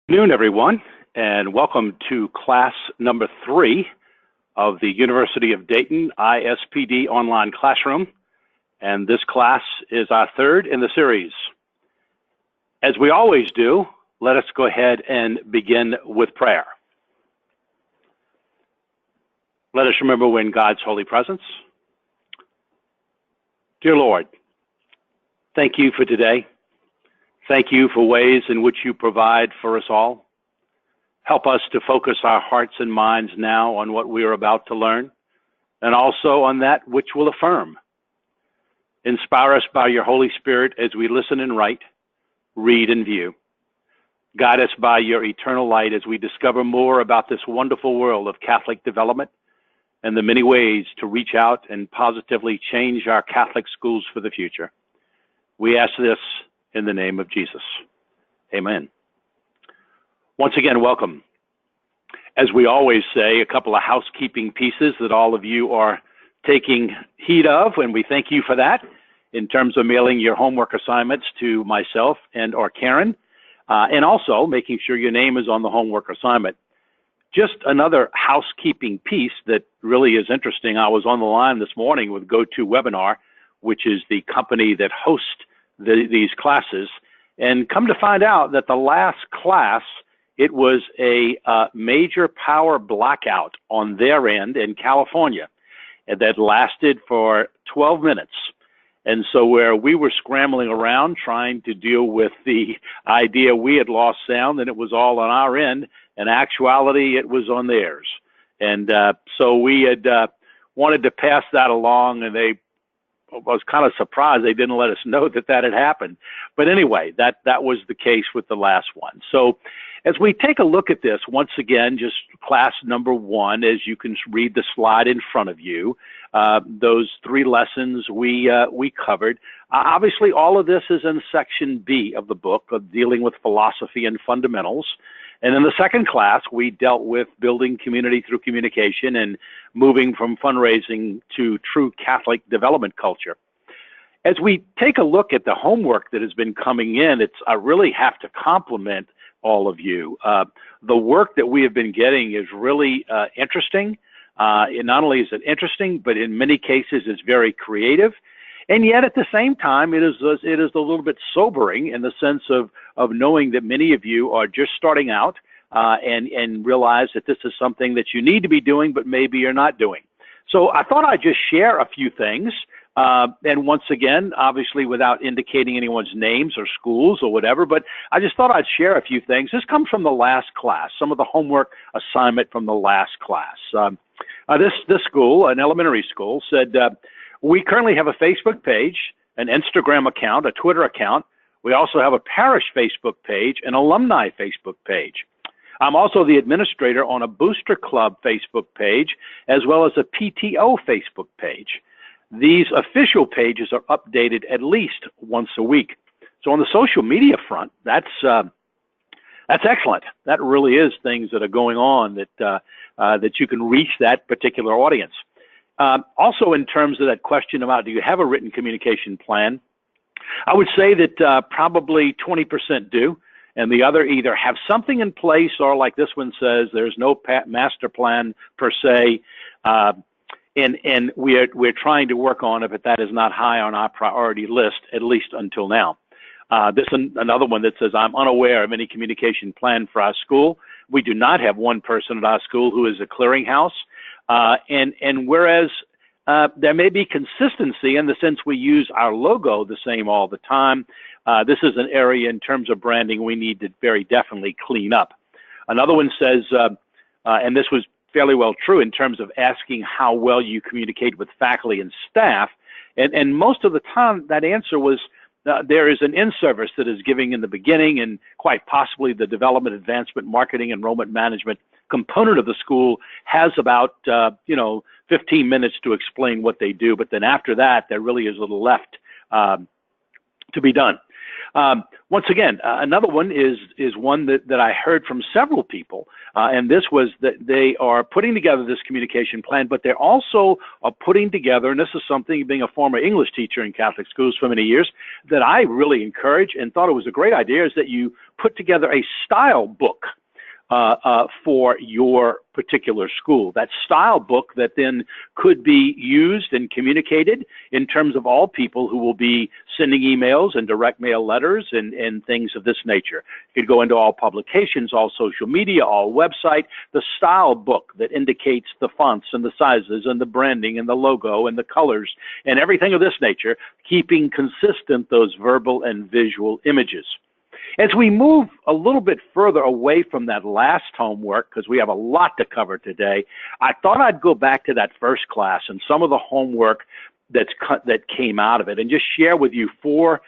Good afternoon, everyone, and welcome to class number 3 of the University of Dayton ISPD online classroom. And this class is our third in the series. As we always do, let us go ahead and begin with prayer. Let us remember we're in God's holy presence. Dear Lord, thank you for today. Thank you for ways in which you provide for us all. Help us to focus our hearts and minds now on what we are about to learn, and also on that which will affirm. Inspire us by your Holy Spirit as we listen and write, read and view. Guide us by your eternal light as we discover more about this wonderful world of Catholic development and the many ways to reach out and positively change our Catholic schools for the future. We ask this in the name of Jesus. Amen. Once again, welcome. As we always say, a couple of housekeeping pieces that all of you are taking heed of, and we thank you for that in terms of mailing your homework assignments to myself and or Karen, and also making sure your name is on the homework assignment. Just another housekeeping piece that really is interesting. I was on the line this morning with GoToWebinar, which is the company that hosts these classes, and come to find out that the last class, it was a major power blackout on their end in California that lasted for 12 minutes. And so where we were scrambling around trying to deal with the idea we had lost sound and it was all on our end, in actuality it was on theirs. And so we had wanted to pass that along, and I was kind of surprised they didn't let us know that that had happened. But anyway, that was the case with the last one. So as we take a look at this, once again, just class number 1, as you can read the slide in front of you, those 3 lessons we covered. Obviously, all of this is in section B of the book of dealing with philosophy and fundamentals. And in the second class, we dealt with building community through communication and moving from fundraising to true Catholic development culture. As we take a look at the homework that has been coming in, I really have to compliment all of you. The work that we have been getting is really interesting. Not only is it interesting, but in many cases it's very creative. And yet at the same time, it is a little bit sobering in the sense of knowing that many of you are just starting out and realize that this is something that you need to be doing, but maybe you're not doing. So I thought I'd just share a few things. And once again, obviously without indicating anyone's names or schools or whatever, but I just thought I'd share a few things. This comes from the last class, some of the homework assignment from the last class. This school, an elementary school, said, we currently have a Facebook page, an Instagram account, a Twitter account. We also have a parish Facebook page, an alumni Facebook page. I'm also the administrator on a Booster Club Facebook page, as well as a PTO Facebook page. These official pages are updated at least once a week. So on the social media front, that's excellent. That really is things that are going on that you can reach that particular audience. Also, in terms of that question about do you have a written communication plan, I would say that probably 20% do, and the other either have something in place or, like this one says, there's no master plan per se, and we're trying to work on it, but that is not high on our priority list, at least until now. This is another one that says, I'm unaware of any communication plan for our school. We do not have one person at our school who is a clearinghouse. And whereas there may be consistency in the sense we use our logo the same all the time, this is an area in terms of branding we need to very definitely clean up. Another one says, and this was fairly well true in terms of asking how well you communicate with faculty and staff, and most of the time that answer was, there is an in-service that is giving in the beginning, and quite possibly the development, advancement, marketing, enrollment management component of the school has about 15 minutes to explain what they do, but then after that there really is little left to be done. Once again, another one is one that I heard from several people, and this was that they are putting together this communication plan, but they're also putting together, and this is something, being a former English teacher in Catholic schools for many years, that I really encourage and thought it was a great idea, is that you put together a style book for your particular school. That style book that then could be used and communicated in terms of all people who will be sending emails and direct mail letters and things of this nature. It could go into all publications, all social media, all website. The style book that indicates the fonts and the sizes and the branding and the logo and the colors and everything of this nature, keeping consistent those verbal and visual images. As we move a little bit further away from that last homework, because we have a lot to cover today, I thought I'd go back to that first class and some of the homework that came out of it, and just share with you 4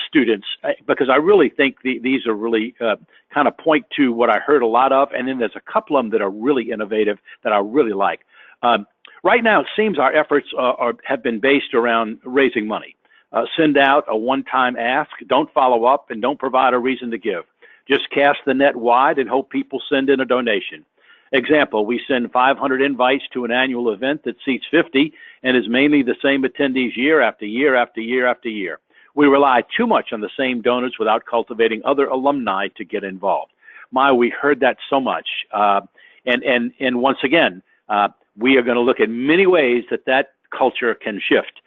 students, because I really think these are really kind of point to what I heard a lot of, and then there's a couple of them that are really innovative that I really like. Right now, it seems our efforts have been based around raising money. Send out a one-time ask, don't follow up, and don't provide a reason to give. Just cast the net wide and hope people send in a donation. Example, we send 500 invites to an annual event that seats 50 and is mainly the same attendees year after year after year after year. We rely too much on the same donors without cultivating other alumni to get involved. We heard that so much. And once again, we are going to look at many ways that culture can shift.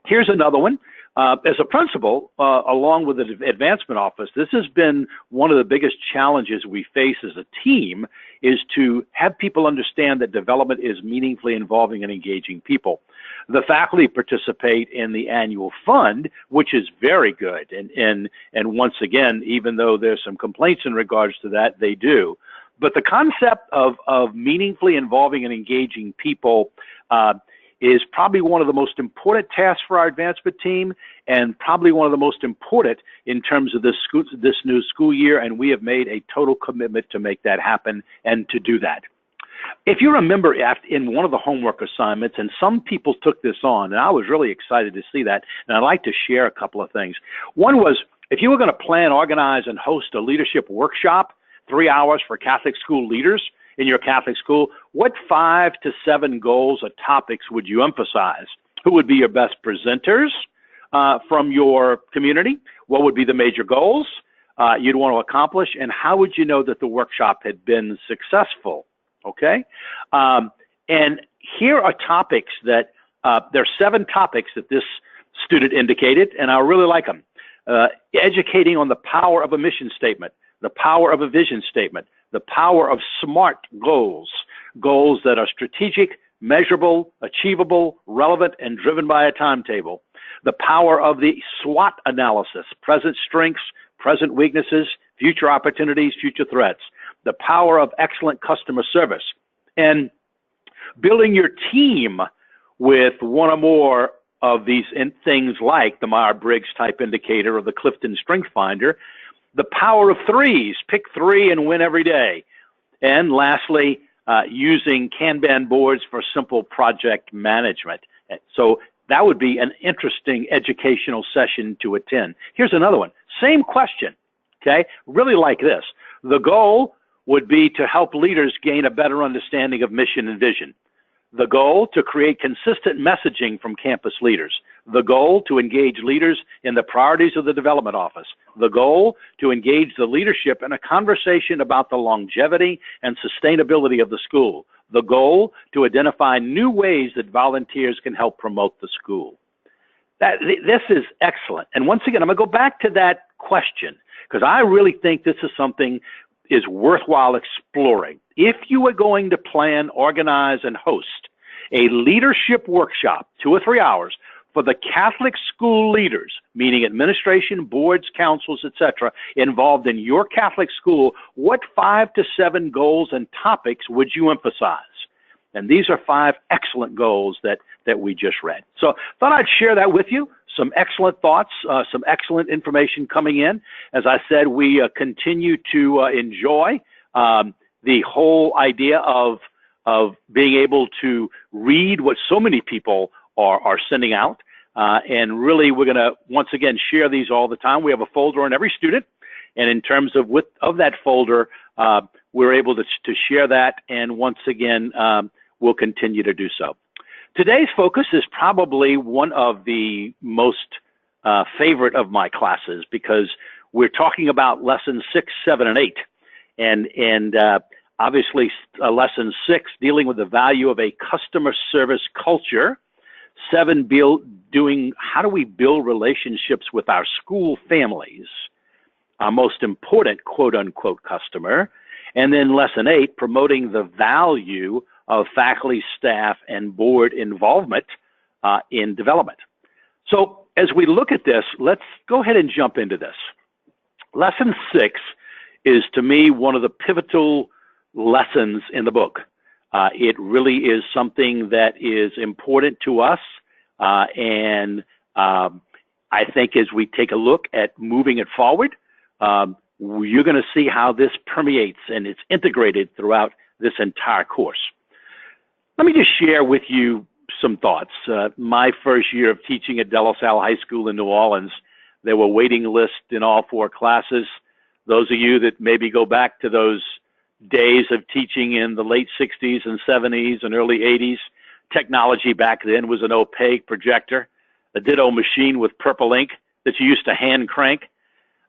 Here's another one. As a principal, along with the advancement office, this has been one of the biggest challenges we face as a team, is to have people understand that development is meaningfully involving and engaging people. The faculty participate in the annual fund, which is very good. And once again, even though there's some complaints in regards to that, they do. But the concept of meaningfully involving and engaging people is probably one of the most important tasks for our advancement team, and probably one of the most important in terms of this new school year, and we have made a total commitment to make that happen and to do that. If you remember in one of the homework assignments, and some people took this on, and I was really excited to see that, and I'd like to share a couple of things. One was, if you were going to plan, organize, and host a leadership workshop, 3 hours for Catholic school leaders in your Catholic school, what 5 to 7 goals or topics would you emphasize? Who would be your best presenters from your community? What would be the major goals you'd want to accomplish? And how would you know that the workshop had been successful? Okay? And here are topics that, there are 7 topics that this student indicated, and I really like them. Educating on the power of a mission statement, the power of a vision statement, the power of SMART goals, goals that are strategic, measurable, achievable, relevant, and driven by a timetable. The power of the SWOT analysis, present strengths, present weaknesses, future opportunities, future threats. The power of excellent customer service. And building your team with one or more of these things, like the Myers-Briggs type indicator or the Clifton Strength Finder. The power of 3s, pick 3 and win every day. And lastly, using Kanban boards for simple project management. So that would be an interesting educational session to attend. Here's another one, same question, okay? Really like this. The goal would be to help leaders gain a better understanding of mission and vision. The goal, to create consistent messaging from campus leaders. The goal, to engage leaders in the priorities of the development office. The goal, to engage the leadership in a conversation about the longevity and sustainability of the school. The goal, to identify new ways that volunteers can help promote the school. This is excellent. And once again, I'm going to go back to that question, because I really think this is something is worthwhile exploring. If you are going to plan, organize, and host a leadership workshop, 2 or 3 hours, for the Catholic school leaders, meaning administration, boards, councils, etc., involved in your Catholic school, what 5 to 7 goals and topics would you emphasize? And these are 5 excellent goals that we just read. So thought I'd share that with you. Some excellent thoughts, some excellent information coming in. As I said, we continue to enjoy the whole idea of being able to read what so many people are sending out. And really, we're going to, once again, share these all the time. We have a folder on every student. And in terms of that folder, we're able to share that. And once again, we'll continue to do so. Today's focus is probably one of the most favorite of my classes, because we're talking about lessons 6, 7, and 8. And obviously, lesson 6, dealing with the value of a customer service culture. 7, how do we build relationships with our school families, our most important quote-unquote customer. And then lesson 8, promoting the value of faculty, staff, and board involvement in development. So as we look at this, let's go ahead and jump into this. Lesson 6 is, to me, one of the pivotal lessons in the book. It really is something that is important to us, and I think as we take a look at moving it forward, you're going to see how this permeates and it's integrated throughout this entire course. Let me just share with you some thoughts. My first year of teaching at De La Salle High School in New Orleans, there were waiting lists in all 4 classes. Those of you that maybe go back to those days of teaching in the late 60s and 70s and early 80s, technology back then was an opaque projector, a ditto machine with purple ink that you used to hand crank.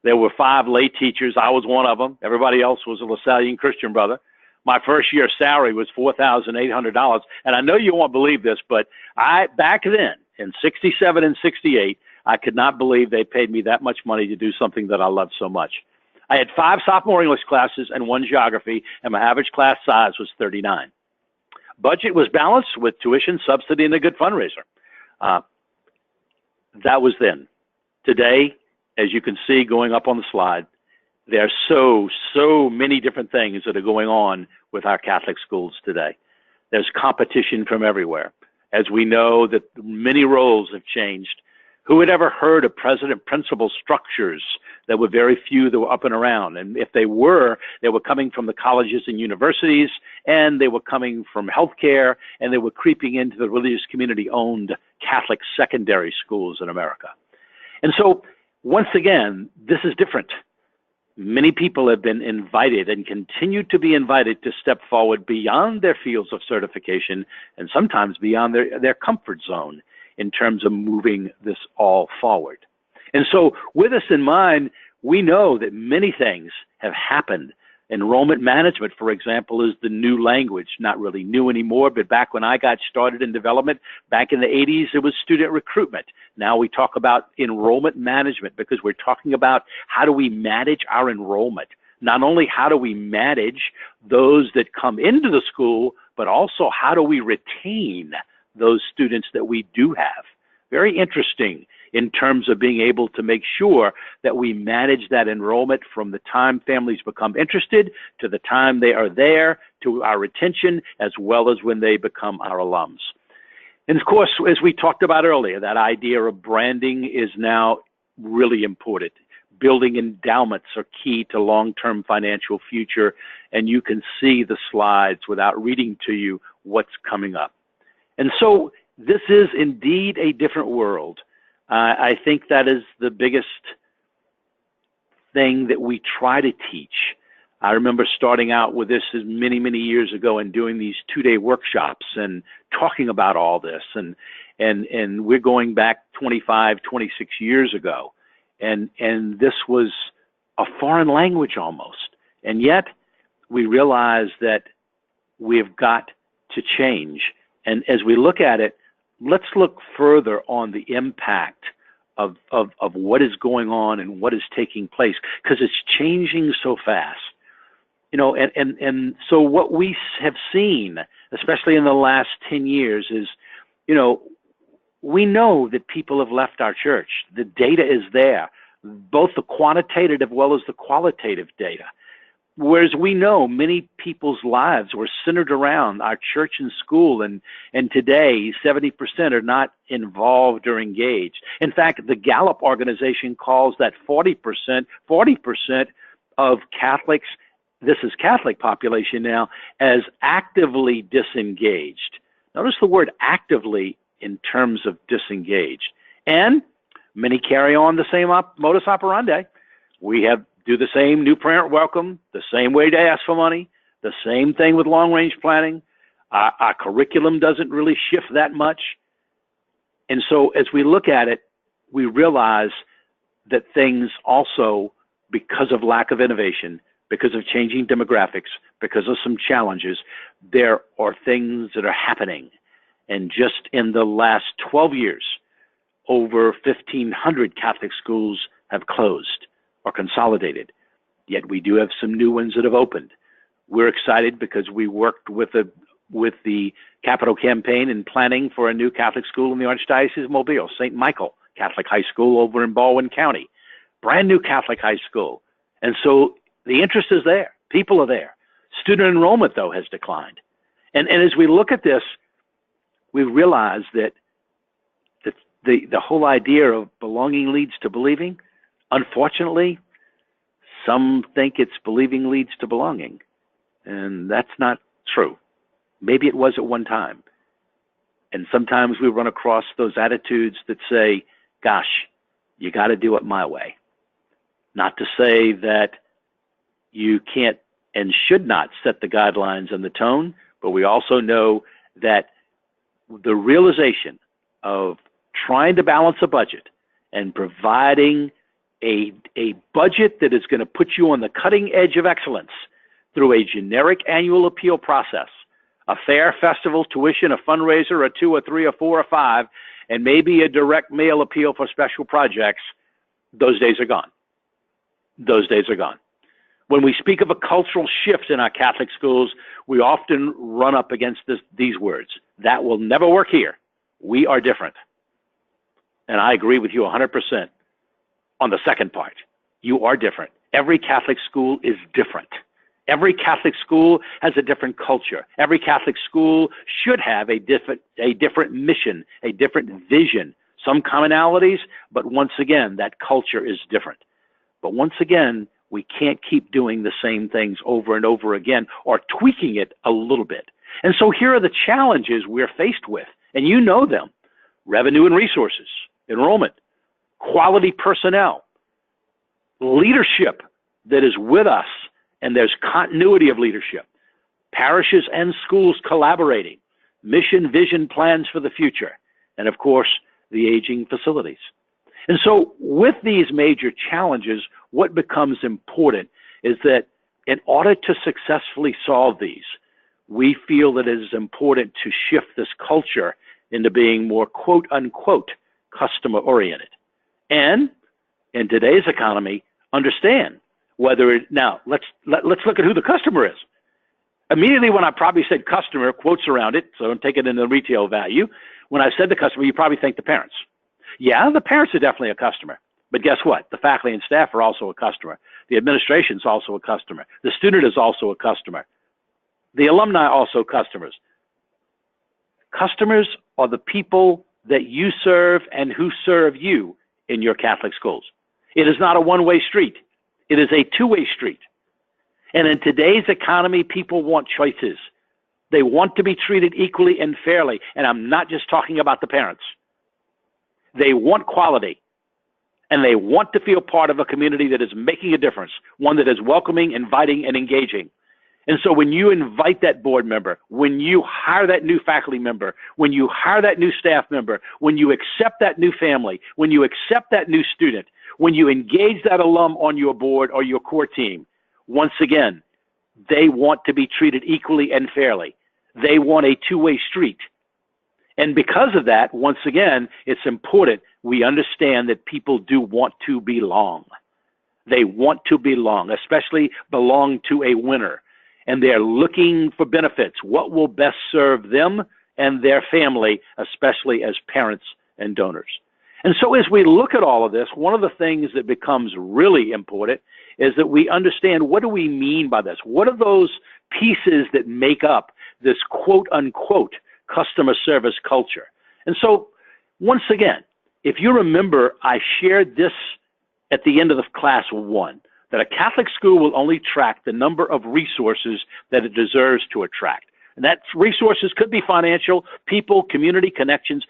There were 5 lay teachers. I was one of them. Everybody else was a LaSallian Christian brother. My first year salary was $4,800. And I know you won't believe this, but back then, in 67 and 68, I could not believe they paid me that much money to do something that I loved so much. I had 5 sophomore English classes and 1 geography, and my average class size was 39. Budget was balanced with tuition, subsidy, and a good fundraiser. That was then. Today, as you can see going up on the slide, there are so many different things that are going on with our Catholic schools today. There's competition from everywhere. As we know that many roles have changed. Who had ever heard of president-principal structures? There were very few that were up and around. And if they were coming from the colleges and universities, and they were coming from healthcare, and they were creeping into the religious community-owned Catholic secondary schools in America. And so, once again, this is different. Many people have been invited and continue to be invited to step forward beyond their fields of certification and sometimes beyond their comfort zone in terms of moving this all forward. And so with this in mind, we know that many things have happened. Enrollment management, for example, is the new language, not really new anymore, but back when I got started in development, back in the 80s, it was student recruitment. Now we talk about enrollment management because we're talking about how do we manage our enrollment. Not only how do we manage those that come into the school, but also how do we retain those students that we do have. Very interesting in terms of being able to make sure that we manage that enrollment from the time families become interested to the time they are there, to our retention, as well as when they become our alums. And of course, as we talked about earlier, that idea of branding is now really important. Building endowments are key to long-term financial future, and you can see the slides without reading to you what's coming up. And so this is indeed a different world. I think that is the biggest thing that we try to teach. I remember starting out with this many, many years ago and doing these 2-day workshops and talking about all this. And we're going back 25, 26 years ago. And this was a foreign language almost. And yet we realize that we've got to change. And as we look at it, let's look further on the impact of what is going on and what is taking place, because it's changing so fast. You know, and so what we have seen, especially in the last 10 years, is, you know, we know that people have left our church. The data is there, both the quantitative as well as the qualitative data. Whereas we know many people's lives were centered around our church and school, and today 70% are not involved or engaged. In fact, the Gallup organization calls that 40% of Catholics, this is Catholic population now, as actively disengaged. Notice the word actively in terms of disengaged. And many carry on the same modus operandi. We do the same new parent welcome, the same way to ask for money, the same thing with long-range planning. Our curriculum doesn't really shift that much. And so as we look at it, we realize that things also, because of lack of innovation, because of changing demographics, because of some challenges, there are things that are happening. And just in the last 12 years, over 1,500 Catholic schools have closed or consolidated. Yet we do have some new ones that have opened. We're excited because we worked with the capital campaign and planning for a new Catholic school in the Archdiocese of Mobile, St. Michael Catholic High School over in Baldwin County, brand new Catholic high school. And so the interest is there. People are there. Student enrollment, though, has declined. And as we look at this, we realize that the whole idea of belonging leads to believing, unfortunately, some think it's believing leads to belonging. And that's not true. Maybe it was at one time. And sometimes we run across those attitudes that say, gosh, you got to do it my way. Not to say that you can't and should not set the guidelines and the tone, but we also know that the realization of trying to balance a budget and providing a budget that is going to put you on the cutting edge of excellence through a generic annual appeal process, a fair festival tuition, a fundraiser, a 2 or 3 or 4 or 5, and maybe a direct mail appeal for special projects, those days are gone. Those days are gone. When we speak of a cultural shift in our Catholic schools, we often run up against these words. That will never work here. We are different. And I agree with you 100% on the second part. You are different. Every Catholic school is different. Every Catholic school has a different culture. Every Catholic school should have a different mission, a different vision, some commonalities, but once again, that culture is different. But once again, we can't keep doing the same things over and over again or tweaking it a little bit. And so here are the challenges we're faced with, and you know them: revenue and resources, enrollment, quality personnel, leadership that is with us, and there's continuity of leadership, parishes and schools collaborating, mission, vision, plans for the future, and of course, the aging facilities. And so with these major challenges, what becomes important is that in order to successfully solve these, we feel that it is important to shift this culture into being more quote unquote customer oriented. And in today's economy, understand whether it, now let's look at who the customer is. Immediately when I probably said customer, quotes around it, so don't take it in the retail value. When I said the customer, you probably think the parents. Yeah, the parents are definitely a customer. But guess what? The faculty and staff are also a customer. The administration is also a customer. The student is also a customer. The alumni are also customers. Customers are the people that you serve and who serve you in your Catholic schools. It is not a one-way street. It is a two-way street. And in today's economy, people want choices. They want to be treated equally and fairly. And I'm not just talking about the parents. They want quality, and they want to feel part of a community that is making a difference, one that is welcoming, inviting, and engaging. And so when you invite that board member, when you hire that new faculty member, when you hire that new staff member, when you accept that new family, when you accept that new student, when you engage that alum on your board or your core team, once again, they want to be treated equally and fairly. They want a two-way street. And because of that, once again, it's important we understand that people do want to belong. They want to belong, especially belong to a winner. And they're looking for benefits. What will best serve them and their family, especially as parents and donors? And so as we look at all of this, one of the things that becomes really important is that we understand, what do we mean by this? What are those pieces that make up this quote unquote customer service culture? And so once again, if you remember, I shared this at the end of the class 1, that a Catholic school will only track the number of resources that it deserves to attract, And that resources could be financial, people, community connections,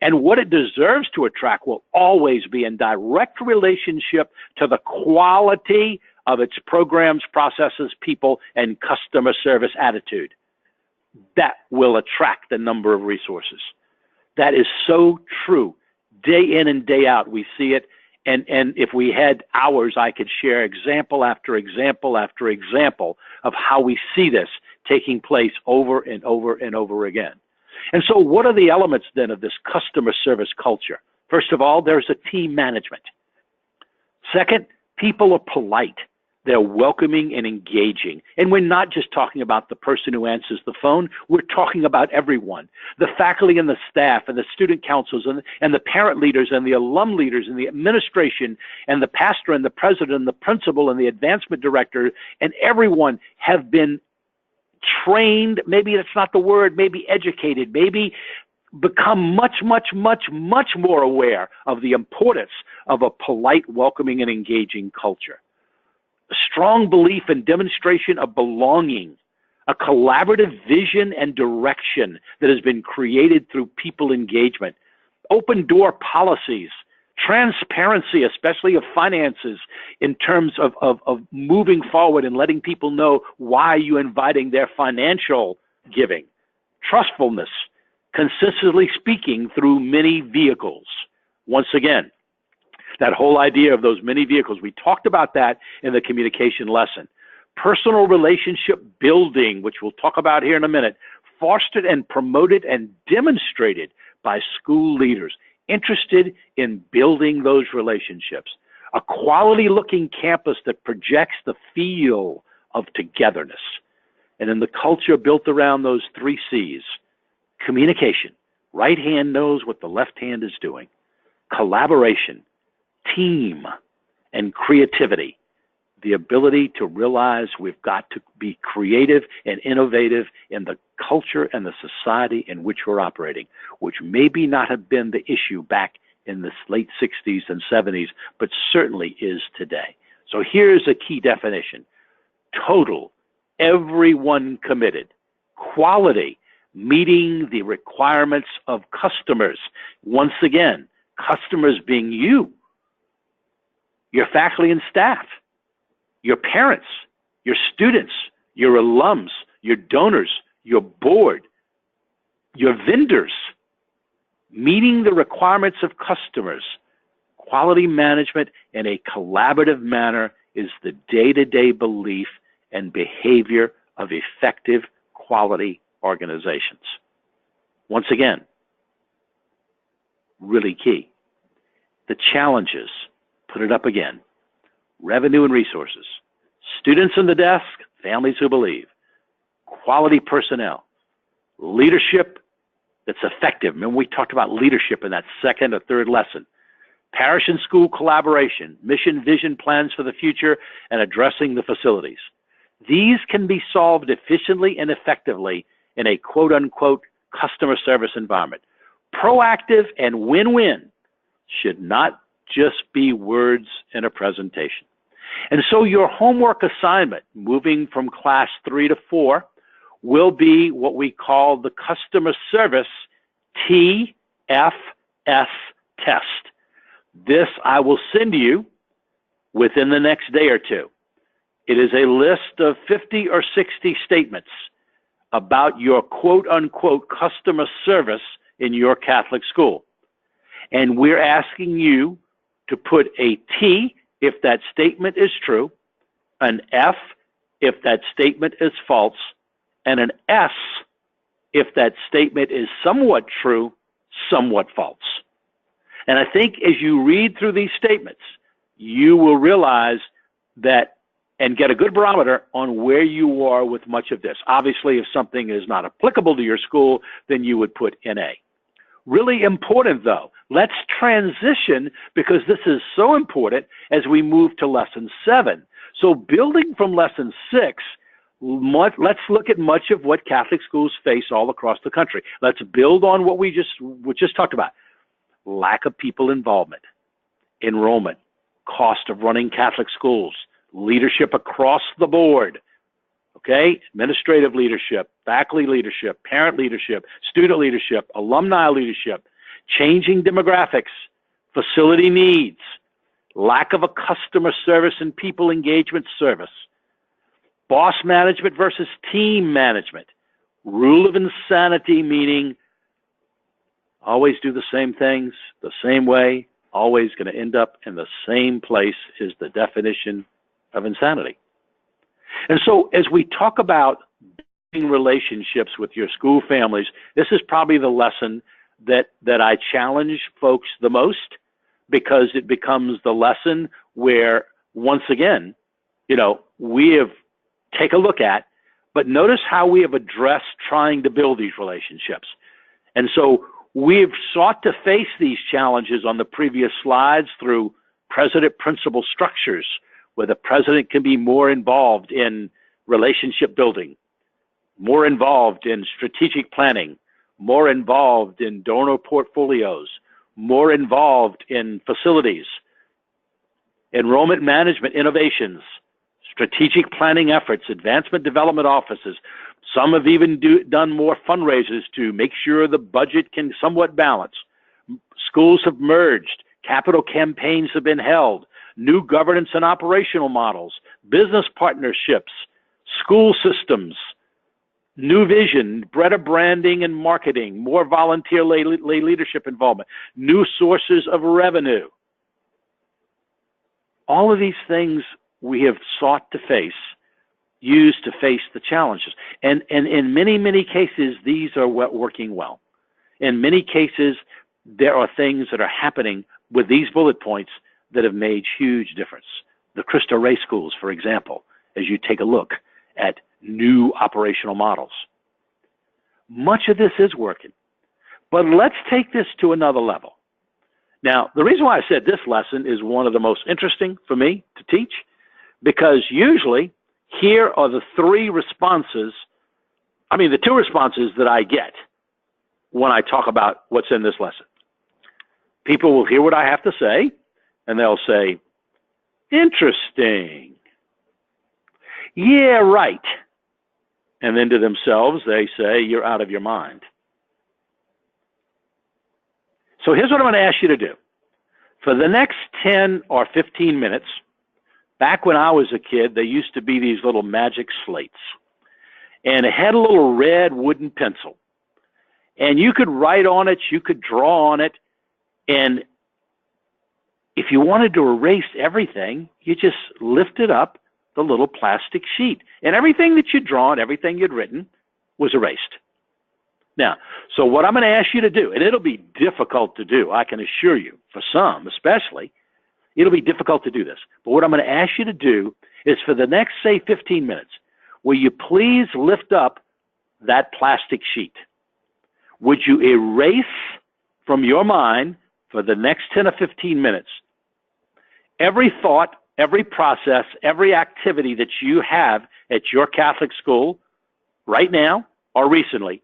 and what it deserves to attract will always be in direct relationship to the quality of its programs, processes, people, and customer service attitude. That will attract the number of resources. That is so true. Day in and day out, we see it. And if we had hours, I could share example after example after example of how we see this taking place over and over and over again. And so what are the elements then of this customer service culture? First of all, there's a team management. Second, people are polite. They're welcoming and engaging. And we're not just talking about the person who answers the phone. We're talking about everyone. The faculty and the staff and the student councils and the parent leaders and the alum leaders and the administration and the pastor and the president and the principal and the advancement director and everyone have been trained, maybe that's not the word, maybe educated, maybe become much, much, much, much more aware of the importance of a polite, welcoming, and engaging culture. A strong belief and demonstration of belonging, a collaborative vision and direction that has been created through people engagement, open door policies, transparency, especially of finances in terms of moving forward and letting people know why you're inviting their financial giving, trustfulness, consistently speaking through many vehicles. Once again, that whole idea of those many vehicles, we talked about that in the communication lesson. Personal relationship building, which we'll talk about here in a minute, fostered and promoted and demonstrated by school leaders interested in building those relationships. A quality-looking campus that projects the feel of togetherness. And in the culture built around those 3 C's, communication, right hand knows what the left hand is doing, collaboration, team, and creativity, the ability to realize we've got to be creative and innovative in the culture and the society in which we're operating, which maybe not have been the issue back in the late 60s and 70s, but certainly is today. So here's a key definition. Total, everyone committed. Quality, meeting the requirements of customers. Once again, customers being you, your faculty and staff, your parents, your students, your alums, your donors, your board, your vendors, meeting the requirements of customers. Quality management in a collaborative manner is the day-to-day belief and behavior of effective quality organizations. Once again, really key. The challenges, put it up again, revenue and resources, students in the desk, families who believe, quality personnel, leadership that's effective. Remember we talked about leadership in that second or third lesson. Parish and school collaboration, mission, vision, plans for the future, and addressing the facilities. These can be solved efficiently and effectively in a quote-unquote customer service environment. Proactive and win-win should not just be words in a presentation. And so your homework assignment, moving from class 3 to 4, will be what we call the customer service TFS test. This I will send you within the next day or two. It is a list of 50 or 60 statements about your quote-unquote customer service in your Catholic school. And we're asking you to put a T if that statement is true, an F if that statement is false, and an S if that statement is somewhat true, somewhat false. And I think as you read through these statements, you will realize that and get a good barometer on where you are with much of this. Obviously, if something is not applicable to your school, then you would put NA. Really important, though. Let's transition because this is so important as we move to lesson 7. So building from lesson 6, let's look at much of what Catholic schools face all across the country. Let's build on what we just talked about. Lack of people involvement, enrollment, cost of running Catholic schools, leadership across the board. okay? Administrative leadership, faculty leadership, parent leadership, student leadership, alumni leadership, changing demographics, facility needs, lack of a customer service and people engagement service, boss management versus team management, rule of insanity, meaning always do the same things the same way, always going to end up in the same place, is the definition of insanity. And so as we talk about building relationships with your school families, this is probably the lesson that I challenge folks the most, because it becomes the lesson where, once again, we have take a look at, but notice how we have addressed trying to build these relationships. And so we've sought to face these challenges on the previous slides through president-principal structures, where the president can be more involved in relationship building, more involved in strategic planning, more involved in donor portfolios, more involved in facilities, enrollment management innovations, strategic planning efforts, advancement development offices. Some have even done more fundraisers to make sure the budget can somewhat balance. Schools have merged, capital campaigns have been held, new governance and operational models, business partnerships, school systems, new vision, better branding and marketing, more volunteer lay leadership involvement, new sources of revenue. All of these things we have sought to use to face the challenges. And in many, many cases, these are working well. In many cases, there are things that are happening with these bullet points that have made huge difference. The Cristo Rey schools, for example, as you take a look at new operational models. Much of this is working, but let's take this to another level. Now, the reason why I said this lesson is one of the most interesting for me to teach, because usually here are the two responses that I get when I talk about what's in this lesson. People will hear what I have to say, and they'll say, interesting. Yeah, right. And then to themselves, they say, you're out of your mind. So here's what I'm going to ask you to do. For the next 10 or 15 minutes, back when I was a kid, there used to be these little magic slates. And it had a little red wooden pencil. And you could write on it, you could draw on it. And if you wanted to erase everything, you just lifted up the little plastic sheet. And everything that you'd drawn, everything you'd written, was erased. Now, so what I'm going to ask you to do, and it'll be difficult to do, I can assure you, for some especially, it'll be difficult to do this. But what I'm going to ask you to do is, for the next, say, 15 minutes, will you please lift up that plastic sheet? Would you erase from your mind for the next 10 or 15 minutes every thought, every process, every activity that you have at your Catholic school right now or recently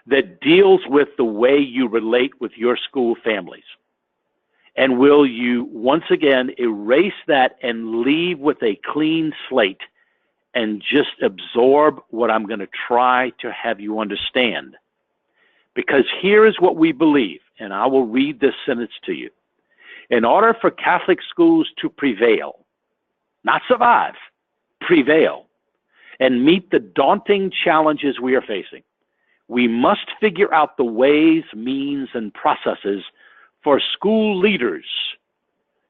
that deals with the way you relate with your school families? And will you once again erase that and leave with a clean slate and just absorb what I'm going to try to have you understand? Because here is what we believe, and I will read this sentence to you. In order for Catholic schools to prevail, not survive, prevail, and meet the daunting challenges we are facing, we must figure out the ways, means, and processes for school leaders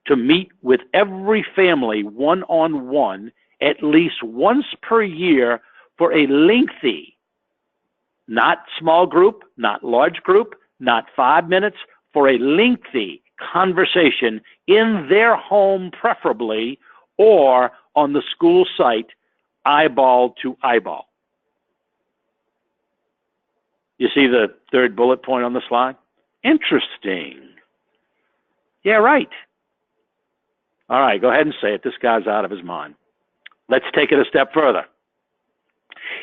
to meet with every family one-on-one at least once per year for a lengthy, not small group, not large group, not 5 minutes, for a lengthy conversation in their home preferably, or on the school site, eyeball to eyeball. You see the third bullet point on the slide? Interesting. Yeah, right. All right, go ahead and say it. This guy's out of his mind. Let's take it a step further.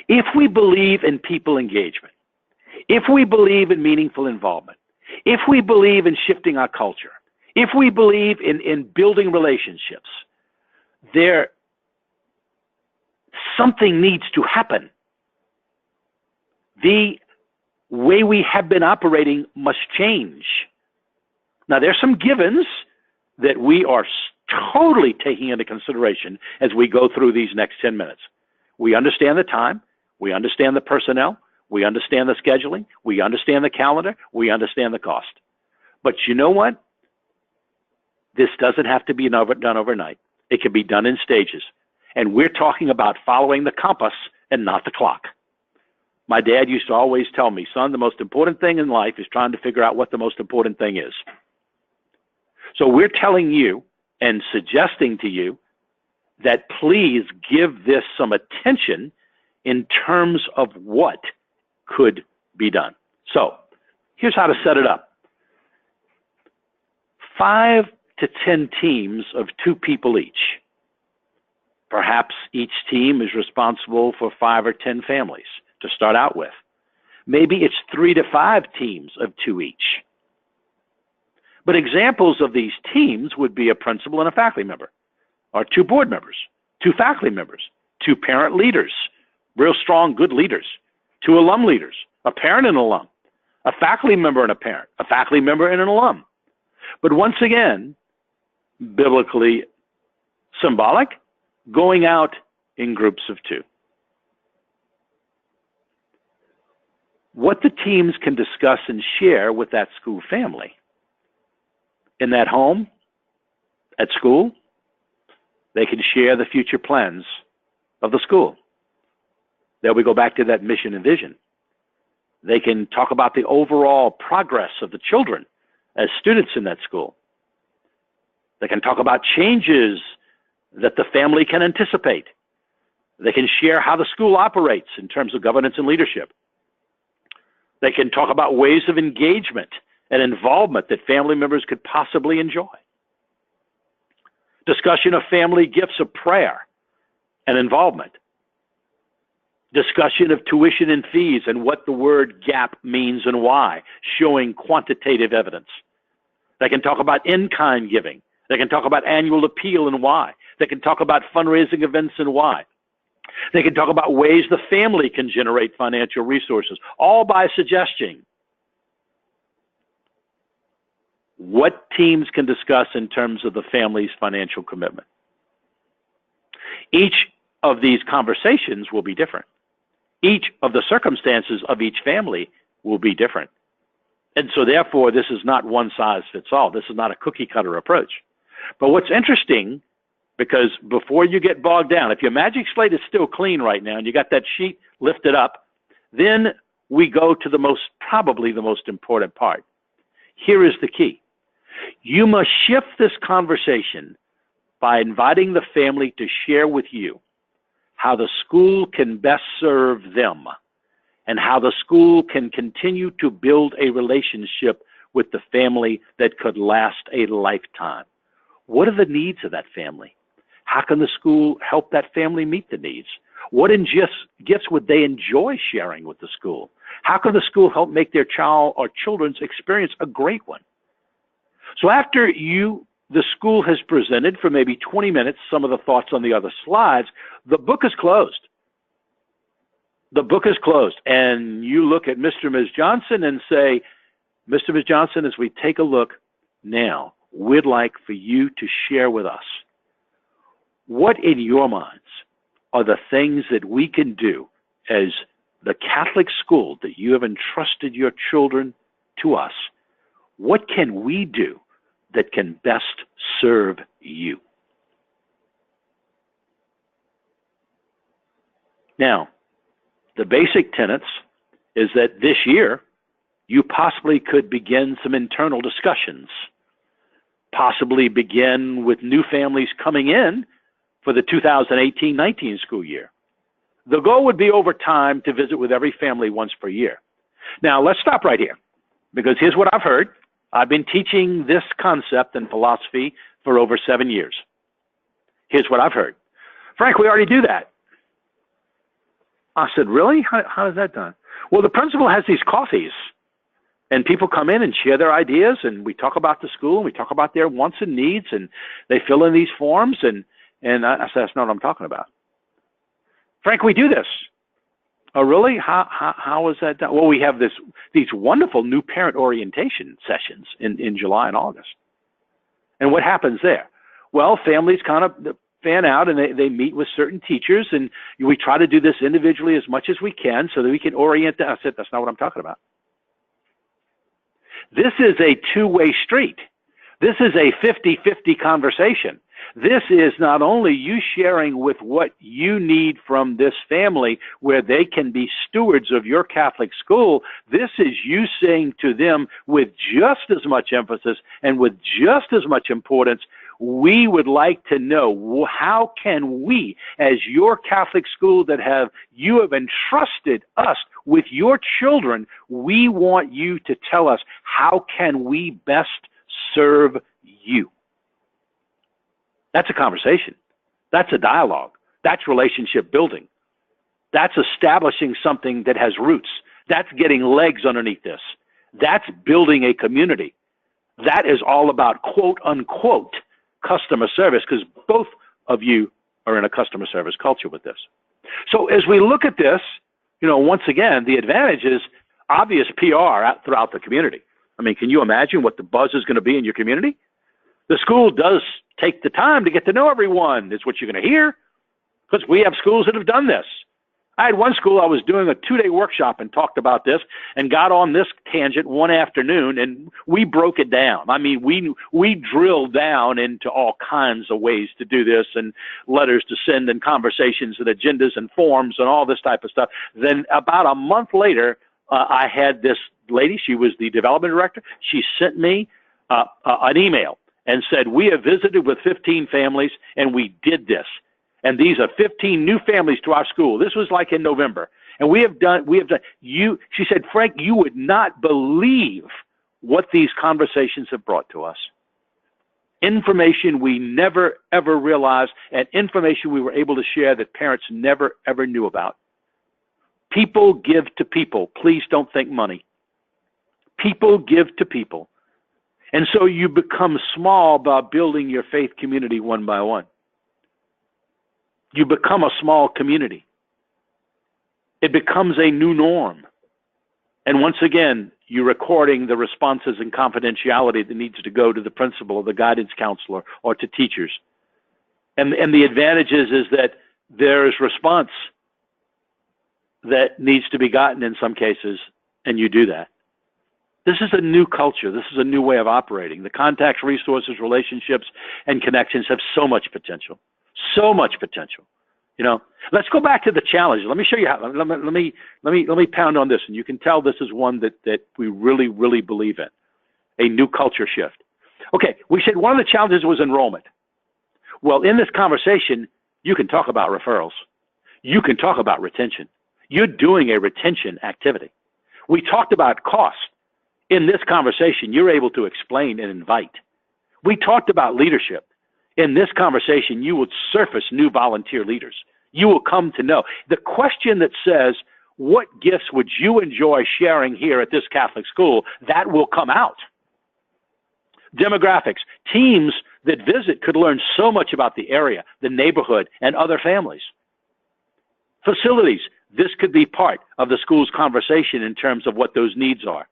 If we believe in people engagement, if we believe in meaningful involvement, if we believe in shifting our culture, if we believe in building relationships, there something needs to happen. The way we have been operating must change. Now, there's some givens that we are totally taking into consideration as we go through these next 10 minutes. We understand the time. We understand the personnel. We understand the scheduling. We understand the calendar. We understand the cost. But you know what? This doesn't have to be done overnight. It can be done in stages. And we're talking about following the compass and not the clock. My dad used to always tell me, son, the most important thing in life is trying to figure out what the most important thing is. So we're telling you and suggesting to you that please give this some attention in terms of what could be done. So here's how to set it up. 5 to 10 teams of 2 people each. Perhaps each team is responsible for 5 or 10 families to start out with. Maybe it's 3 to 5 teams of 2 each. But examples of these teams would be a principal and a faculty member, or 2 board members, 2 faculty members, 2 parent leaders, real strong, good leaders, 2 alum leaders, a parent and an alum, a faculty member and a parent, a faculty member and an alum. But once again, biblically symbolic, going out in groups of 2. What the teams can discuss and share with that school family. In that home, at school, they can share the future plans of the school. There we go back to that mission and vision. They can talk about the overall progress of the children as students in that school. They can talk about changes that the family can anticipate. They can share how the school operates in terms of governance and leadership. They can talk about ways of engagement and involvement that family members could possibly enjoy. Discussion of family gifts of prayer and involvement. Discussion of tuition and fees and what the word gap means and why, showing quantitative evidence. They can talk about in-kind giving. They can talk about annual appeal and why. They can talk about fundraising events and why. They can talk about ways the family can generate financial resources, all by suggesting what teams can discuss in terms of the family's financial commitment. Each of these conversations will be different. Each of the circumstances of each family will be different. And so therefore, this is not one size fits all. This is not a cookie cutter approach. But what's interesting, because before you get bogged down, if your magic slate is still clean right now and you got that sheet lifted up, then we go to probably the most important part. Here is the key. You must shift this conversation by inviting the family to share with you how the school can best serve them and how the school can continue to build a relationship with the family that could last a lifetime. What are the needs of that family? How can the school help that family meet the needs? What gifts would they enjoy sharing with the school? How can the school help make their child or children's experience a great one? So after the school has presented for maybe 20 minutes some of the thoughts on the other slides, the book is closed. The book is closed, and you look at Mr. and Ms. Johnson and say, Mr. and Ms. Johnson, as we take a look now, we'd like for you to share with us what in your minds are the things that we can do as the Catholic school that you have entrusted your children to us. What can we do that can best serve you? Now, the basic tenets is that this year you possibly could begin some internal discussions, possibly begin with new families coming in for the 2018-19 school year. The goal would be over time to visit with every family once per year. Now, let's stop right here, because here's what I've heard. I've been teaching this concept and philosophy for over 7 years. Here's what I've heard. Frank, we already do that. I said, really? How is that done? Well, the principal has these coffees, and people come in and share their ideas, and we talk about the school, and we talk about their wants and needs, and they fill in these forms, and I said, that's not what I'm talking about. Frank, we do this. Oh, really? How is that done? Well, we have these wonderful new parent orientation sessions in July and August. And what happens there? Well, families kind of fan out and they meet with certain teachers, and we try to do this individually as much as we can so that we can orient them. That's not what I'm talking about. This is a two-way street. This is a 50-50 conversation. This is not only you sharing with what you need from this family where they can be stewards of your Catholic school. This is you saying to them with just as much emphasis and with just as much importance, we would like to know, how can we, as your Catholic school that you have entrusted us with your children, we want you to tell us, how can we best serve you? That's a conversation. That's a dialogue. That's relationship building. That's establishing something that has roots. That's getting legs underneath this. That's building a community. That is all about quote unquote customer service, because both of you are in a customer service culture with this. So as we look at this, once again, the advantage is obvious PR throughout the community. I mean, can you imagine what the buzz is going to be in your community? The school does take the time to get to know everyone, is what you're going to hear, because we have schools that have done this. I had one school, I was doing a 2-day workshop and talked about this and got on this tangent one afternoon, and we broke it down. I mean, we drilled down into all kinds of ways to do this, and letters to send and conversations and agendas and forms and all this type of stuff. Then about a month later, I had this lady, she was the development director. She sent me an email and said, we have visited with 15 families and we did this. And these are 15 new families to our school. This was like in November. And we have done, she said, Frank, you would not believe what these conversations have brought to us. Information we never, ever realized, and information we were able to share that parents never, ever knew about. People give to people. Please don't think money. People give to people. And so you become small by building your faith community one by one. You become a small community. It becomes a new norm. And once again, you're recording the responses and confidentiality that needs to go to the principal or the guidance counselor or to teachers. And the advantage is that there's response that needs to be gotten in some cases, and you do that. This is a new culture. This is a new way of operating. The contacts, resources, relationships, and connections have so much potential. So much potential. Let's go back to the challenge. Let me show you how. Let me pound on this, and you can tell this is one that we really, really believe in. A new culture shift. Okay, we said one of the challenges was enrollment. Well, in this conversation, you can talk about referrals. You can talk about retention. You're doing a retention activity. We talked about cost. In this conversation, you're able to explain and invite. We talked about leadership. In this conversation, you will surface new volunteer leaders. You will come to know. The question that says, what gifts would you enjoy sharing here at this Catholic school, that will come out. Demographics. Teams that visit could learn so much about the area, the neighborhood, and other families. Facilities. This could be part of the school's conversation in terms of what those needs are.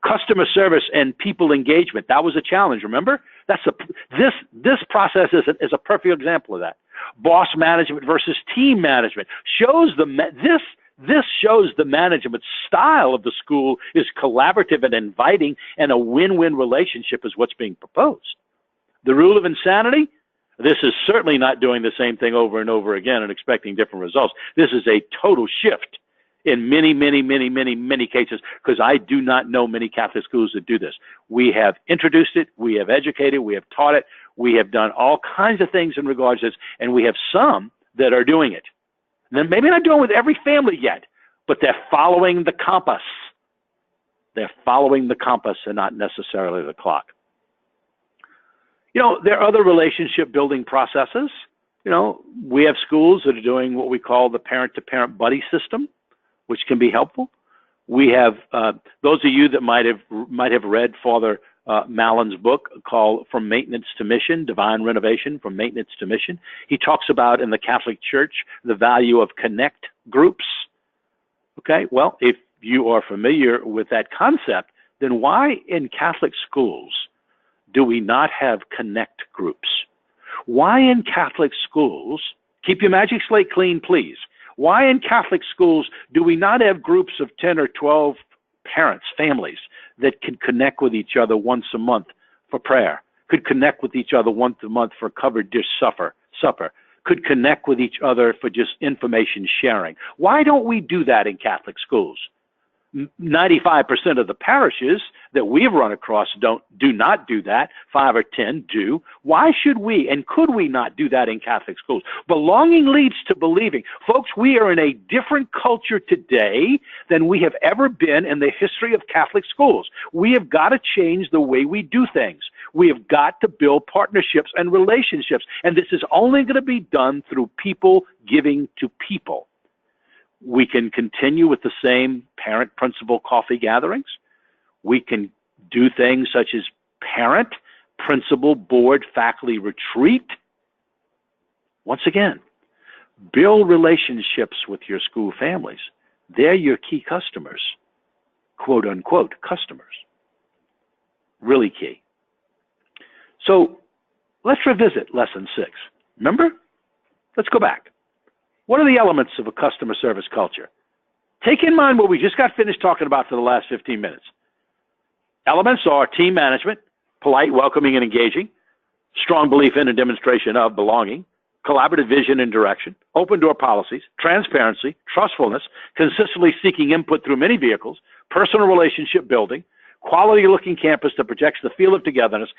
Customer service and people engagement. That was a challenge, remember? This process is a perfect example of that. Boss management versus team management shows this shows the management style of the school is collaborative and inviting, and a win-win relationship is what's being proposed. The rule of insanity. This is certainly not doing the same thing over and over again and expecting different results. This is a total shift in many, many, many, many, many cases, because I do not know many Catholic schools that do this. We have introduced it, we have educated, we have taught it, we have done all kinds of things in regards to this, and we have some that are doing it. Then maybe not doing it with every family yet, but they're following the compass. They're following the compass and not necessarily the clock. There are other relationship building processes. We have schools that are doing what we call the parent-to-parent buddy system, which can be helpful. We have those of you that might have read Father Mallon's book called From Maintenance to Mission, Divine Renovation from Maintenance to Mission. He talks about in the Catholic Church the value of connect groups. Okay, well, if you are familiar with that concept, then why in Catholic schools do we not have connect groups? Why in Catholic schools, keep your magic slate clean, please. Why in Catholic schools do we not have groups of 10 or 12 parents, families, that can connect with each other once a month for prayer, could connect with each other once a month for covered dish supper, could connect with each other for just information sharing? Why don't we do that in Catholic schools? 95% of the parishes that we've run across do not do that. 5 or 10 do. Why should we and could we not do that in Catholic schools? Belonging leads to believing. Folks, we are in a different culture today than we have ever been in the history of Catholic schools. We have got to change the way we do things. We have got to build partnerships and relationships. And this is only going to be done through people giving to people. We can continue with the same parent principal coffee gatherings. We can do things such as parent, principal, board, faculty retreat. Once again, build relationships with your school families. They're your key customers, quote unquote customers. Really key. So let's revisit lesson 6. Remember? Let's go back. What are the elements of a customer service culture? Take in mind what we just got finished talking about for the last 15 minutes. Elements are team management, polite, welcoming, and engaging, strong belief in and demonstration of belonging, collaborative vision and direction, open door policies, transparency, trustfulness, consistently seeking input through many vehicles, personal relationship building, quality looking campus that projects the feel of togetherness,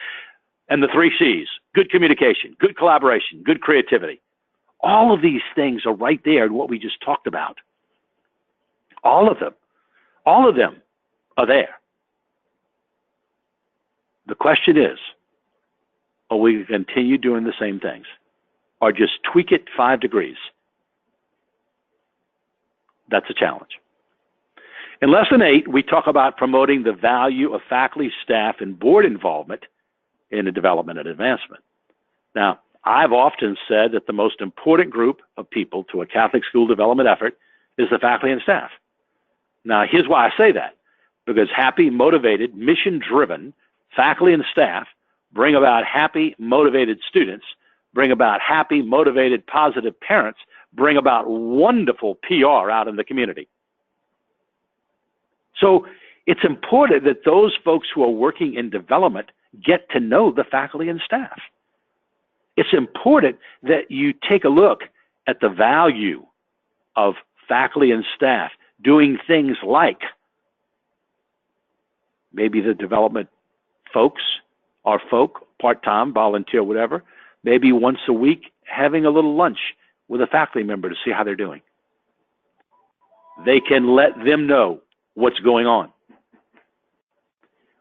and the 3 C's, good communication, good collaboration, good creativity. All of these things are right there in what we just talked about. All of them are there. The question is, are we going to continue doing the same things or just tweak it 5 degrees? That's a challenge. In lesson 8, we talk about promoting the value of faculty, staff, and board involvement in the development and advancement. Now, I've often said that the most important group of people to a Catholic school development effort is the faculty and staff. Now, here's why I say that. Because happy, motivated, mission-driven faculty and staff bring about happy, motivated students, bring about happy, motivated, positive parents, bring about wonderful PR out in the community. So it's important that those folks who are working in development get to know the faculty and staff. It's important that you take a look at the value of faculty and staff doing things like maybe the development folks or folk, part-time, volunteer, whatever, maybe once a week having a little lunch with a faculty member to see how they're doing. They can let them know what's going on.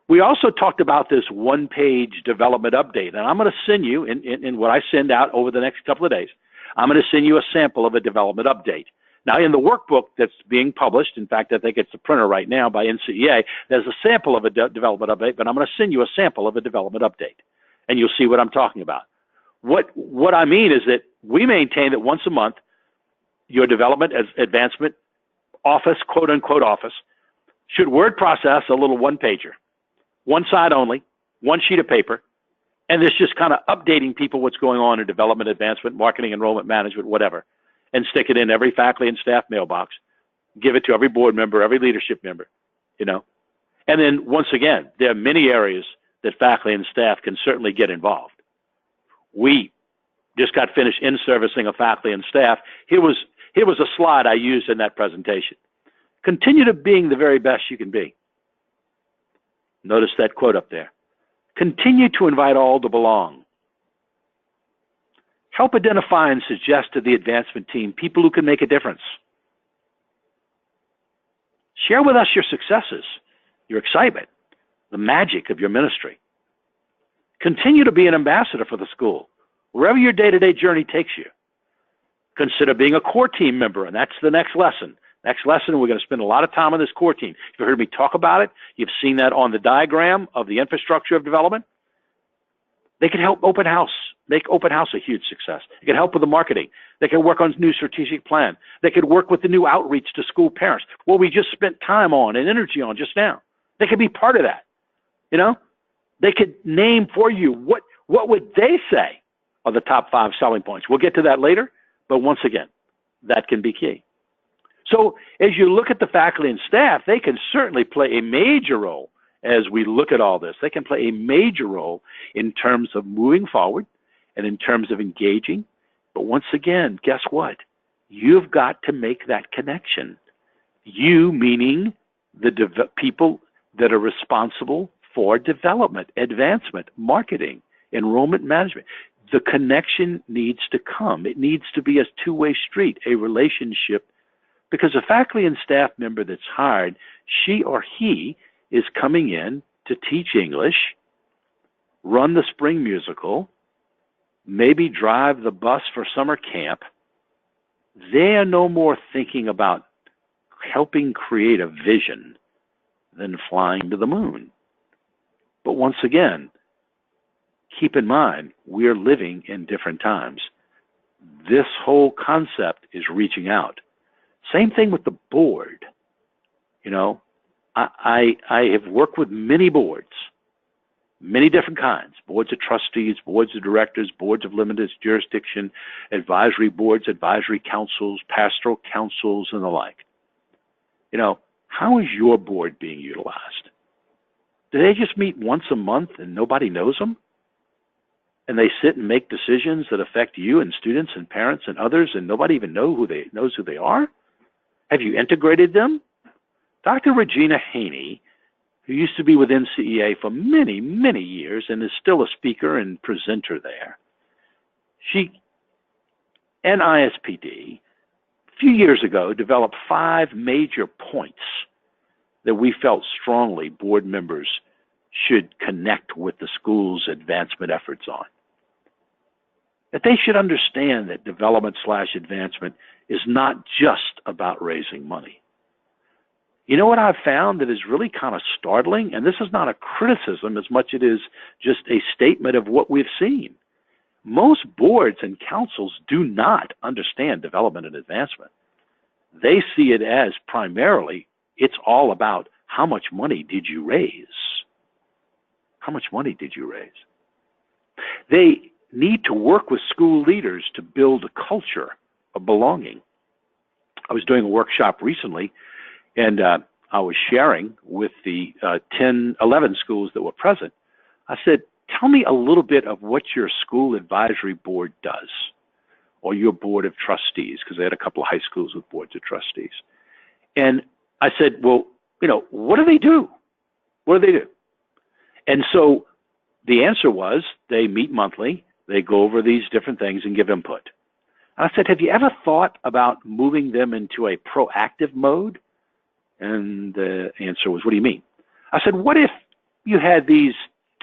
We also talked about this one-page development update, and I'm going to send you, in what I send out over the next couple of days, I'm going to send you a sample of a development update. Now, in the workbook that's being published, in fact, I think it's the printer right now by NCEA, there's a sample of a development update, but I'm going to send you a sample of a development update, and you'll see what I'm talking about. What I mean is that we maintain that once a month, your development advancement office, quote-unquote office, should word process a little one-pager. One side only, one sheet of paper, and it's just kind of updating people what's going on in development, advancement, marketing, enrollment management, whatever, and stick it in every faculty and staff mailbox. Give it to every board member, every leadership member, you know. And then once again, there are many areas that faculty and staff can certainly get involved. We just got finished in-servicing of faculty and staff. Here was a slide I used in that presentation. Continue to being the very best you can be. Notice that quote up there. Continue to invite all to belong. Help identify and suggest to the advancement team people who can make a difference. Share with us your successes, your excitement, the magic of your ministry. Continue to be an ambassador for the school, wherever your day-to-day journey takes you. Consider being a core team member, and that's the next lesson. Next lesson, we're going to spend a lot of time on this core team. You've heard me talk about it. You've seen that on the diagram of the infrastructure of development. They can help open house, make open house a huge success. They can help with the marketing. They can work on new strategic plan. They could work with the new outreach to school parents, what we just spent time on and energy on just now. They could be part of that. You know, they could name for you what would they say are the top 5 selling points. We'll get to that later, but once again, that can be key. So as you look at the faculty and staff, they can certainly play a major role as we look at all this. They can play a major role in terms of moving forward and in terms of engaging. But once again, guess what? You've got to make that connection. You, meaning the people that are responsible for development, advancement, marketing, enrollment management. The connection needs to come. It needs to be a two-way street, a relationship, because a faculty and staff member that's hired, she or he is coming in to teach English, run the spring musical, maybe drive the bus for summer camp. They are no more thinking about helping create a vision than flying to the moon. But once again, keep in mind, we're living in different times. This whole concept is reaching out. Same thing with the board. You know, I have worked with many boards, many different kinds, boards of trustees, boards of directors, boards of limited jurisdiction, advisory boards, advisory councils, pastoral councils, and the like. You know, how is your board being utilized? Do they just meet once a month and nobody knows them? And they sit and make decisions that affect you and students and parents and others, and nobody even knows who they are? Have you integrated them? Dr. Regina Haney, who used to be with NCEA for many, many years and is still a speaker and presenter there, she and ISPD a few years ago developed 5 major points that we felt strongly board members should connect with the school's advancement efforts on. That they should understand that development/advancement is not just about raising money. You know what I've found that is really kind of startling? And this is not a criticism as much as it is just a statement of what we've seen. Most boards and councils do not understand development and advancement. They see it as primarily, it's all about how much money did you raise? How much money did you raise? They need to work with school leaders to build a culture of belonging. I was doing a workshop recently, and I was sharing with the 10, 11 schools that were present. I said, tell me a little bit of what your school advisory board does, or your board of trustees, because they had a couple of high schools with boards of trustees. And I said, well, you know, what do they do? What do they do? And so the answer was they meet monthly, they go over these different things and give input. And I said, have you ever thought about moving them into a proactive mode? And the answer was, what do you mean? I said, what if you had these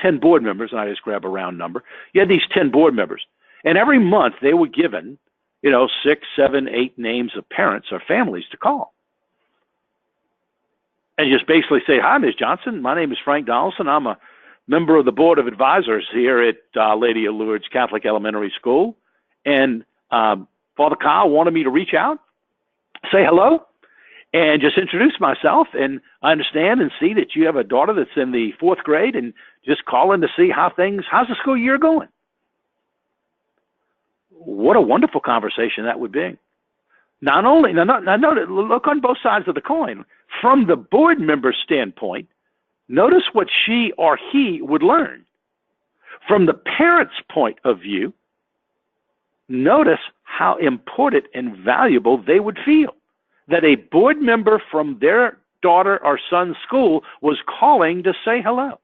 10 board members, and I just grab a round number, you had these 10 board members, and every month they were given, you know, 6, 7, 8 names of parents or families to call. And just basically say, hi, Ms. Johnson, my name is Frank Donaldson. I'm a member of the Board of Advisors here at Lady of Lourdes Catholic Elementary School. And Father Kyle wanted me to reach out, say hello, and just introduce myself. And I understand and see that you have a daughter that's in the 4th grade, and just calling to see how's the school year going. What a wonderful conversation that would be. Not only, now look on both sides of the coin. From the board member standpoint, notice what she or he would learn. From the parent's point of view, notice how important and valuable they would feel that a board member from their daughter or son's school was calling to say hello.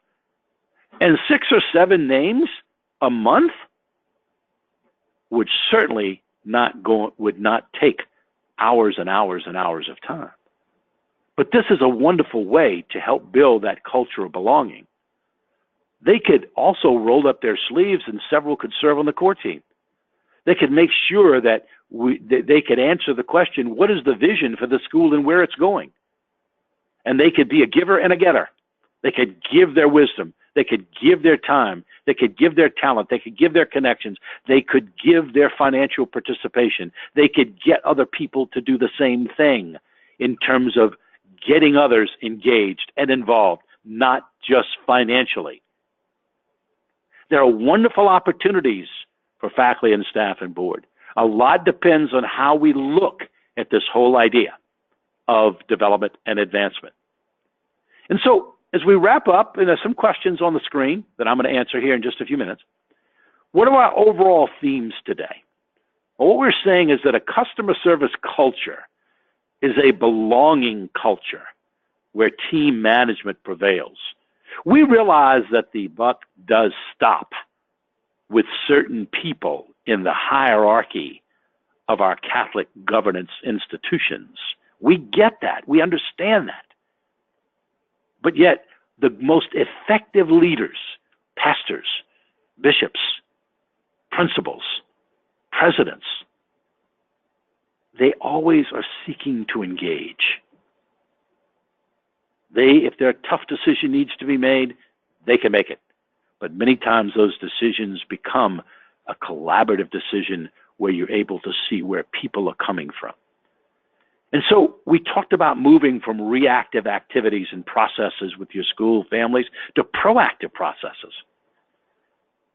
And 6 or 7 names a month would certainly would not take hours and hours and hours of time. But this is a wonderful way to help build that culture of belonging. They could also roll up their sleeves, and several could serve on the core team. They could make sure that they could answer the question, what is the vision for the school and where it's going? And they could be a giver and a getter. They could give their wisdom. They could give their time. They could give their talent. They could give their connections. They could give their financial participation. They could get other people to do the same thing in terms of getting others engaged and involved, not just financially. There are wonderful opportunities for faculty and staff and board. A lot depends on how we look at this whole idea of development and advancement. And so, as we wrap up, and there's some questions on the screen that I'm going to answer here in just a few minutes. What are our overall themes today? Well, what we're saying is that a customer service culture is a belonging culture where team management prevails. We realize that the buck does stop with certain people in the hierarchy of our Catholic governance institutions. We get that. We understand that. But yet, the most effective leaders, pastors, bishops, principals, presidents, they always are seeking to engage. If their tough decision needs to be made, they can make it. But many times those decisions become a collaborative decision where you're able to see where people are coming from. And so we talked about moving from reactive activities and processes with your school families to proactive processes.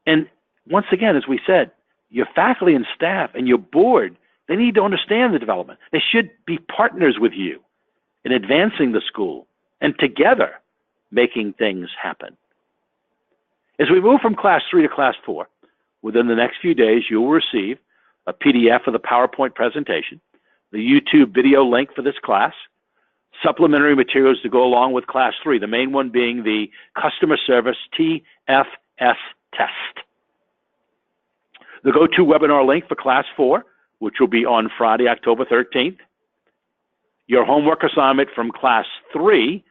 And once again, as we said, your faculty and staff and your board, they need to understand the development. They should be partners with you in advancing the school and together making things happen. As we move from Class 3 to Class 4, within the next few days, you will receive a PDF of the PowerPoint presentation, the YouTube video link for this class, supplementary materials to go along with Class 3, the main one being the Customer Service TFS test. The GoToWebinar link for Class 4, which will be on Friday, October 13th. Your homework assignment from Class 3,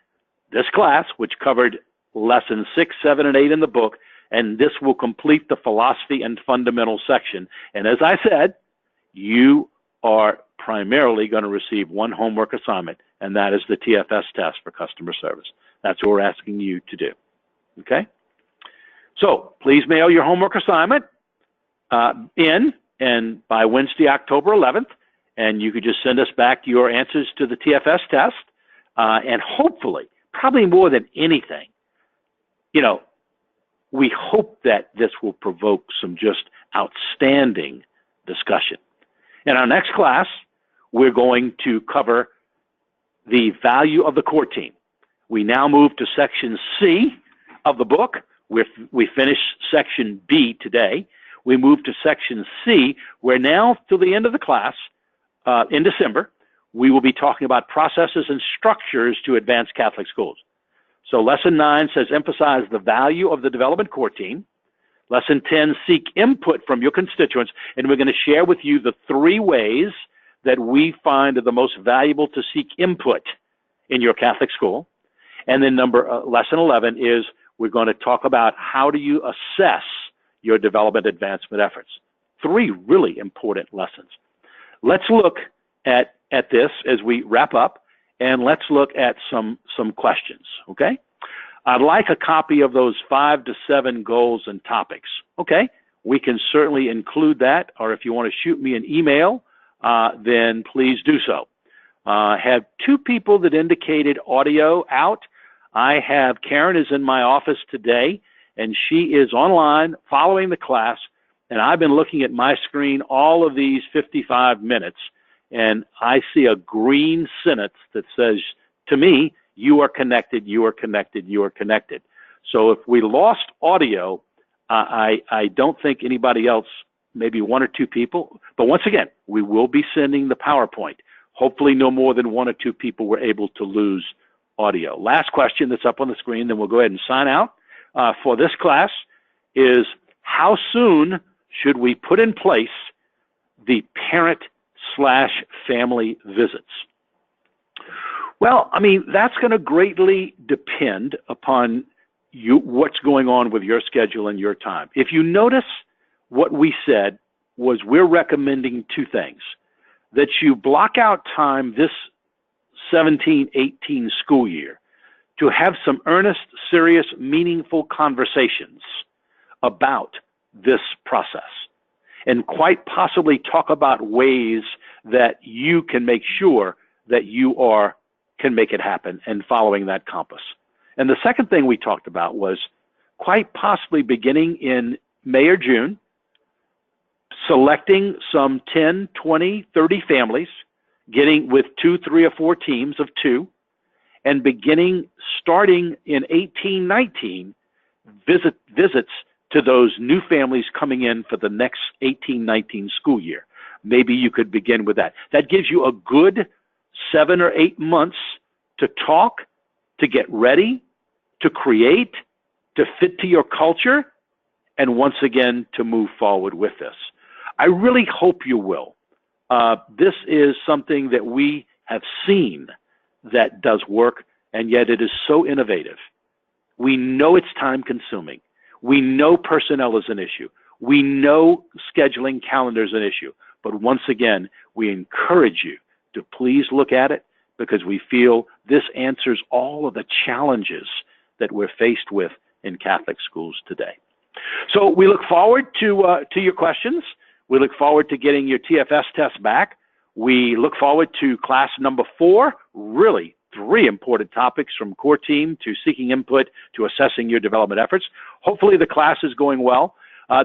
this class, which covered lessons 6, 7, and 8 in the book, and this will complete the philosophy and fundamental section. And as I said, you are primarily going to receive one homework assignment, and that is the TFS test for customer service. That's what we're asking you to do, okay? So please mail your homework assignment in and by Wednesday, October 11th, and you could just send us back your answers to the TFS test, and hopefully, probably more than anything, you know, we hope that this will provoke some just outstanding discussion. In our next class, we're going to cover the value of the core team. We now move to section C of the book. We finished section B today. We move to section C, where now till the end of the class, in December, we will be talking about processes and structures to advance Catholic schools. So lesson 9 says emphasize the value of the development core team. Lesson 10, seek input from your constituents, and we're going to share with you the 3 ways that we find are the most valuable to seek input in your Catholic school. And then lesson 11 is we're going to talk about how do you assess your development advancement efforts. 3 really important lessons. Let's look at this as we wrap up, and let's look at some questions, okay? I'd like a copy of those 5 to 7 goals and topics. Okay, we can certainly include that, or if you want to shoot me an email, then please do so. I have 2 people that indicated audio out. I have Karen is in my office today, and she is online following the class, and I've been looking at my screen all of these 55 minutes, and I see a green sentence that says, to me, you are connected, you are connected, you are connected. So if we lost audio, I don't think anybody else, maybe 1 or 2 people, but once again, we will be sending the PowerPoint. Hopefully no more than 1 or 2 people were able to lose audio. Last question that's up on the screen, then we'll go ahead and sign out for this class is how soon should we put in place the parent/family visits? Well, I mean, that's going to greatly depend upon what's going on with your schedule and your time. If you notice what we said was we're recommending two things. That you block out time this 17-18 school year to have some earnest, serious, meaningful conversations about this process, and quite possibly talk about ways that you can make sure that you can make it happen and following that compass. And the second thing we talked about was quite possibly beginning in May or June, selecting some 10, 20, 30 families, getting with 2, 3, or 4 teams of 2, and starting in 18, 19, visits to those new families coming in for the next 18, 19 school year. Maybe you could begin with that. That gives you a good 7 or 8 months to talk, to get ready, to create, to fit to your culture, and once again, to move forward with this. I really hope you will. This is something that we have seen that does work, and yet it is so innovative. We know it's time consuming. We know personnel is an issue. We know scheduling calendar is an issue. But once again, we encourage you to please look at it, because we feel this answers all of the challenges that we're faced with in Catholic schools today. So we look forward to your questions. We look forward to getting your TFS test back. We look forward to class number 4, really 3 important topics, from core team to seeking input to assessing your development efforts. Hopefully the class is going well.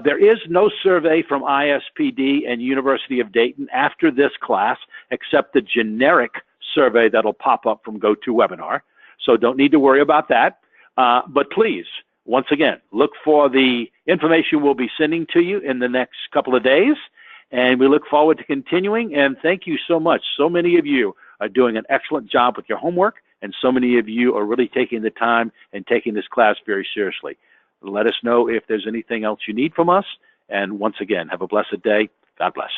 There is no survey from ISPD and University of Dayton after this class, except the generic survey that'll pop up from GoToWebinar. So don't need to worry about that. But please, once again, look for the information we'll be sending to you in the next couple of days. And we look forward to continuing. And thank you so much. So many of you are doing an excellent job with your homework, and so many of you are really taking the time and taking this class very seriously. Let us know if there's anything else you need from us. And once again, have a blessed day. God bless.